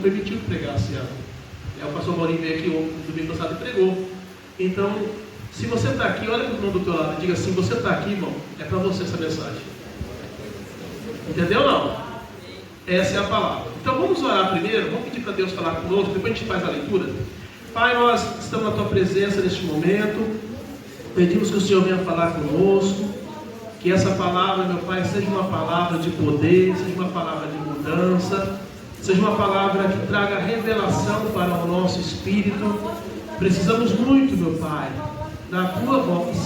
permitiu que pregasse ela. O pastor Maurinho veio aqui no domingo passado e pregou. Então, se você está aqui, olha para o irmão do teu lado e diga assim: você está aqui, irmão, é para você essa mensagem. Entendeu ou não? Essa é a palavra. Então vamos orar primeiro, vamos pedir para Deus falar conosco, depois a gente faz a leitura. Pai, nós estamos na tua presença neste momento, pedimos que o Senhor venha falar conosco, que essa palavra, meu Pai, seja uma palavra de poder, seja uma palavra de mudança, seja uma palavra que traga revelação para o nosso espírito. Precisamos muito, meu Pai, da tua voz.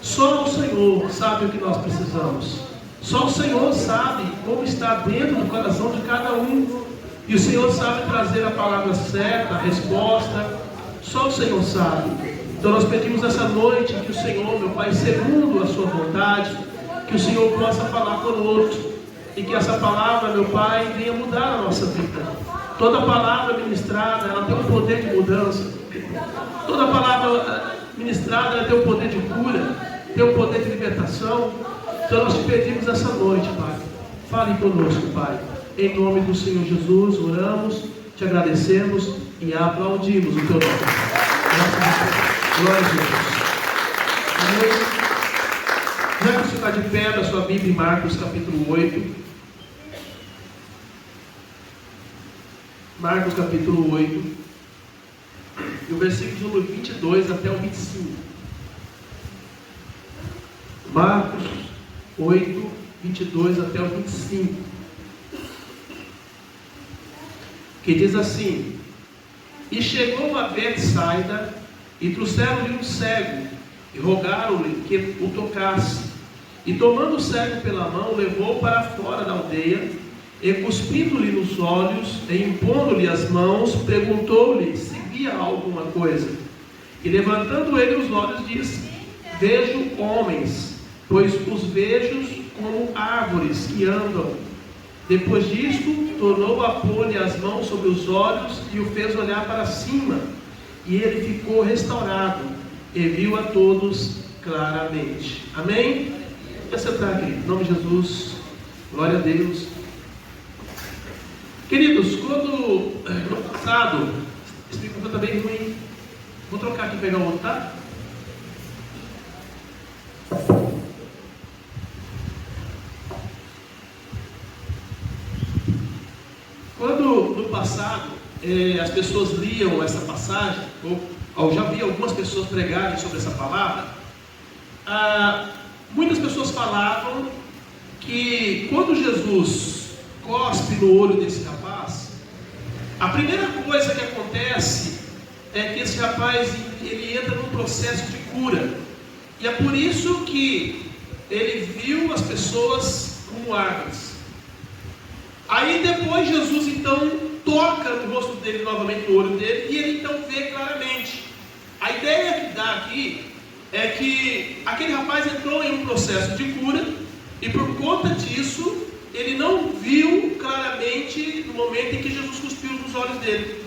Só o Senhor sabe o que nós precisamos. Só o Senhor sabe como está dentro do coração de cada um. E o Senhor sabe trazer a palavra certa, a resposta. Só o Senhor sabe. Então nós pedimos essa noite que o Senhor, meu Pai, segundo a sua vontade, que o Senhor possa falar conosco. E que essa palavra, meu Pai, venha mudar a nossa vida. Toda palavra ministrada, ela tem um poder de mudança. Toda palavra ministrada, ela tem um poder de cura, tem um poder de libertação. Então nós te pedimos essa noite, Pai, fale conosco, Pai. Em nome do Senhor Jesus, oramos, te agradecemos e aplaudimos o teu nome. Glória a Deus. Amém. Já que você está de pé na sua Bíblia, em Marcos capítulo 8. Marcos capítulo 8. E o versículo número 22 até o 25. Marcos 8, 22 até o 25, que diz assim: E chegou a Betsaida, e trouxeram-lhe um cego, e rogaram-lhe que o tocasse. E tomando o cego pela mão, levou para fora da aldeia, e cuspindo-lhe nos olhos, e impondo-lhe as mãos, perguntou-lhe se via alguma coisa. E levantando ele os olhos, disse: Vejo homens, pois os vejo como árvores que andam. Depois disto, tornou a pôr-lhe as mãos sobre os olhos e o fez olhar para cima. E ele ficou restaurado e viu a todos claramente. Amém? Você está aqui, em nome de Jesus. Glória a Deus. Queridos, quando no passado, esse microfone está bem ruim. Vou trocar aqui e pegar o outro, tá? Quando no passado as pessoas liam essa passagem, ou já vi algumas pessoas pregarem sobre essa palavra, muitas pessoas falavam que quando Jesus cospe no olho desse rapaz, a primeira coisa que acontece é que esse rapaz ele entra num processo de cura. E é por isso que ele viu as pessoas como árvores. Aí depois Jesus então toca no rosto dele novamente, no olho dele, e ele então vê claramente. A ideia que dá aqui é que aquele rapaz entrou em um processo de cura, e por conta disso ele não viu claramente no momento em que Jesus cuspiu nos olhos dele.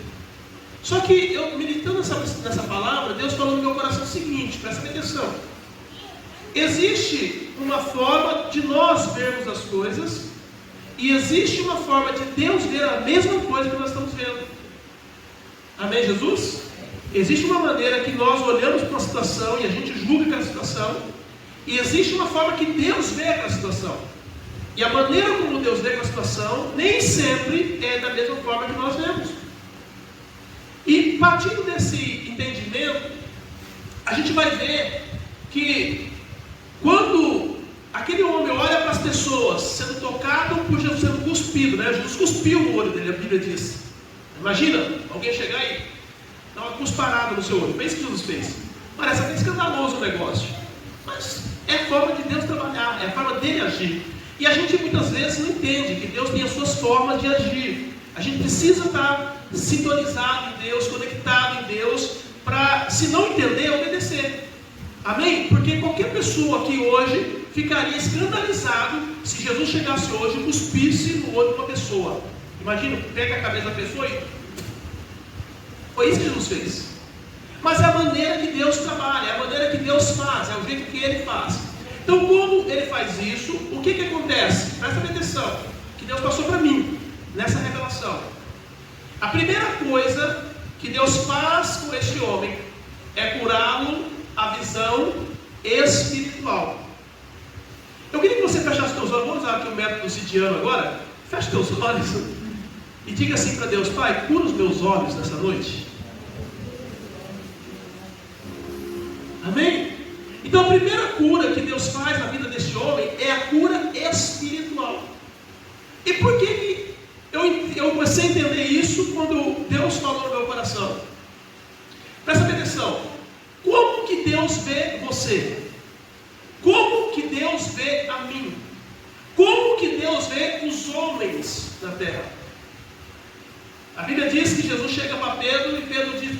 Só que eu meditando nessa palavra, Deus falou no meu coração o seguinte: presta atenção. Existe uma forma de nós vermos as coisas, e existe uma forma de Deus ver a mesma coisa que nós estamos vendo. Amém, Jesus? Existe uma maneira que nós olhamos para uma situação e a gente julga aquela situação, e existe uma forma que Deus vê aquela situação. E a maneira como Deus vê aquela situação nem sempre é da mesma forma que nós vemos. E partindo desse entendimento, a gente vai ver que quando aquele homem olha para as pessoas sendo tocado por Jesus, sendo cuspido, né? Jesus cuspiu no olho dele, a Bíblia diz. Imagina alguém chegar e dar uma cusparada no seu olho. Pensa o que Jesus fez. Parece até escandaloso o negócio, mas é a forma de Deus trabalhar, é a forma dele agir. E a gente muitas vezes não entende que Deus tem as suas formas de agir. A gente precisa estar sintonizado em Deus, conectado em Deus, para, se não entender, obedecer. Amém? Porque qualquer pessoa aqui hoje ficaria escandalizado se Jesus chegasse hoje e cuspisse no olho de uma pessoa. Imagina, pega a cabeça da pessoa e... Foi isso que Jesus fez. Mas é a maneira que Deus trabalha, é a maneira que Deus faz, é o jeito que Ele faz. Então, quando Ele faz isso, o que acontece? Presta atenção, que Deus passou para mim, nessa revelação. A primeira coisa que Deus faz com este homem é curá-lo a visão espiritual. Eu queria que você fechasse seus olhos. Vamos usar aqui o método cidiano agora. Feche seus olhos e diga assim para Deus: Pai, cura os meus olhos nessa noite. Amém? Então a primeira cura que Deus faz na vida deste homem é a cura espiritual. E por que eu comecei a entender isso quando Deus falou no meu coração? Presta atenção. Como que Deus vê você? Como que Deus vê a mim? Como que Deus vê os homens na terra? A Bíblia diz que Jesus chega para Pedro e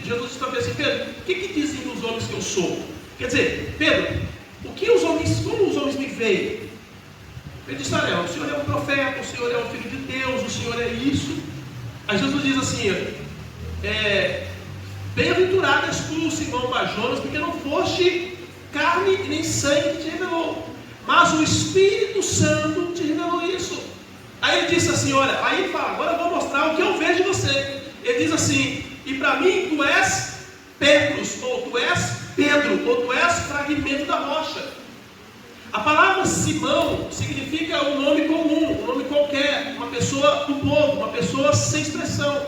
Jesus diz para Pedro assim: Pedro, o que dizem os homens que eu sou? Quer dizer, Pedro, como os homens me veem? Pedro disse: olha, o Senhor é um profeta, o Senhor é um filho de Deus, o Senhor é isso. Aí Jesus diz assim: bem-aventurado és tu, Simão Bar-Jonas, porque não foste carne e nem sangue que te revelou, mas o Espírito Santo te revelou isso. Aí ele disse assim: olha, aí ele fala, agora eu vou mostrar o que eu vejo de você. Ele diz assim: e para mim tu és Petrus, ou tu és Pedro, ou tu és fragmento da rocha. A palavra Simão significa um nome comum, um nome qualquer, uma pessoa do povo, uma pessoa sem expressão.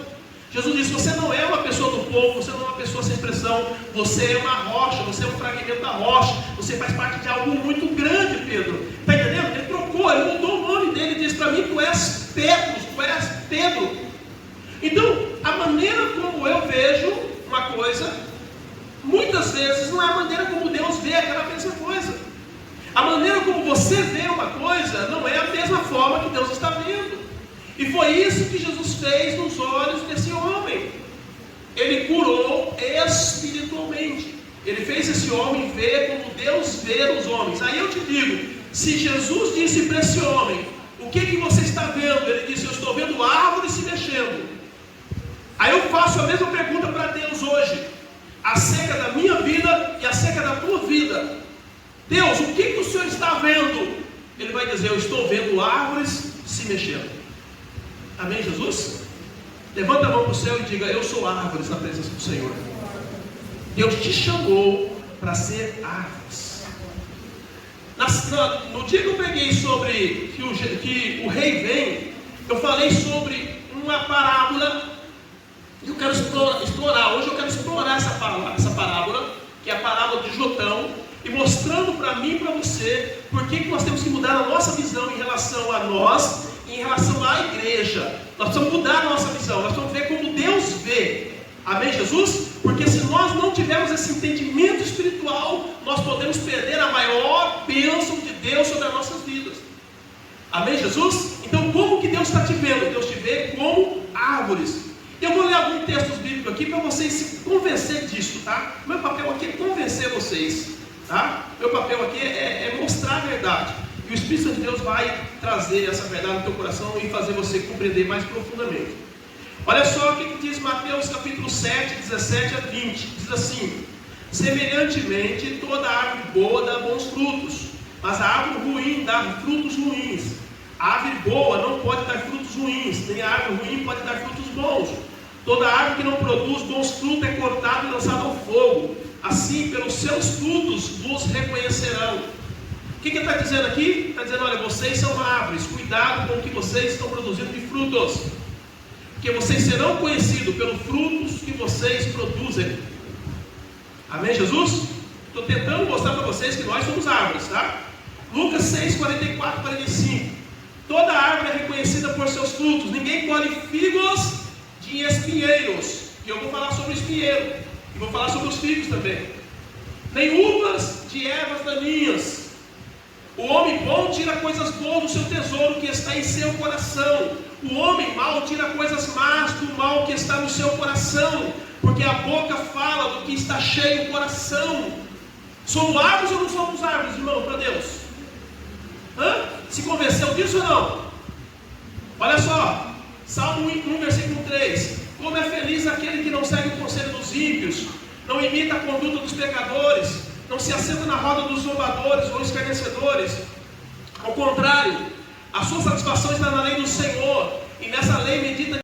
Jesus disse: você não é uma pessoa do povo, você não é uma pessoa sem expressão, você é uma rocha, você é um fragmento da rocha, você faz parte de algo muito grande, Pedro. Está entendendo? Ele trocou, ele mudou o nome dele, ele disse para mim: tu és Petrus, tu és Pedro. Então, a maneira como eu vejo uma coisa, muitas vezes não é a maneira como Deus vê aquela mesma coisa. A maneira como você vê uma coisa não é a mesma forma que Deus está vendo. E foi isso que Jesus fez nos olhos desse homem. Ele curou espiritualmente. Ele fez esse homem ver como Deus vê os homens. Aí eu te digo, se Jesus disse para esse homem: o que você está vendo? Ele disse: eu estou vendo árvores se mexendo. Aí eu faço a mesma pergunta para Deus hoje, acerca da minha vida e acerca da tua vida. Deus, o que o Senhor está vendo? Ele vai dizer: eu estou vendo árvores se mexendo. Amém, Jesus? Levanta a mão para o céu e diga: eu sou árvores na presença do Senhor. Deus te chamou para ser árvores. No dia que eu preguei sobre que o rei vem, eu falei sobre uma parábola. E eu quero explorar. Hoje eu quero explorar essa parábola, que é a parábola de Jotão, e mostrando para mim e para você por que nós temos que mudar a nossa visão em relação a nós e em relação à igreja. Nós precisamos mudar a nossa visão, nós precisamos ver como Deus vê. Amém, Jesus? Porque se nós não tivermos esse entendimento espiritual, nós podemos perder a maior bênção de Deus sobre as nossas vidas. Amém, Jesus? Então, como que Deus está te vendo? Deus te vê como árvores. Eu vou ler alguns textos bíblicos aqui para vocês se convencer disso, tá? Meu papel aqui é convencer vocês, tá? Meu papel aqui é mostrar a verdade. E o Espírito de Deus vai trazer essa verdade no teu coração e fazer você compreender mais profundamente. Olha só o que diz Mateus capítulo 7, 17 a 20. Diz assim: semelhantemente, toda árvore boa dá bons frutos, mas a árvore ruim dá frutos ruins. A árvore boa não pode dar frutos ruins, nem a árvore ruim pode dar frutos bons. Toda árvore que não produz bons frutos é cortada e lançada ao fogo. Assim, pelos seus frutos vos reconhecerão. O que ele está dizendo aqui? Está dizendo: olha, vocês são árvores, cuidado com o que vocês estão produzindo de frutos, porque vocês serão conhecidos pelos frutos que vocês produzem. Amém, Jesus? Estou tentando mostrar para vocês que nós somos árvores, tá? Lucas 6, 44, 45. Toda árvore é reconhecida por seus frutos. Ninguém colhe figos de espinheiros. E eu vou falar sobre o espinheiro. E vou falar sobre os figos também. Nem uvas de ervas daninhas. O homem bom tira coisas boas do seu tesouro que está em seu coração. O homem mau tira coisas más do mal que está no seu coração. Porque a boca fala do que está cheio o coração. Somos árvores ou não somos árvores, irmão, para Deus? Se convenceu disso ou não? Olha só, Salmo 1, versículo 3. Como é feliz aquele que não segue o conselho dos ímpios, não imita a conduta dos pecadores, não se assenta na roda dos zombadores ou escarnecedores. Ao contrário, a sua satisfação está na lei do Senhor, e nessa lei medita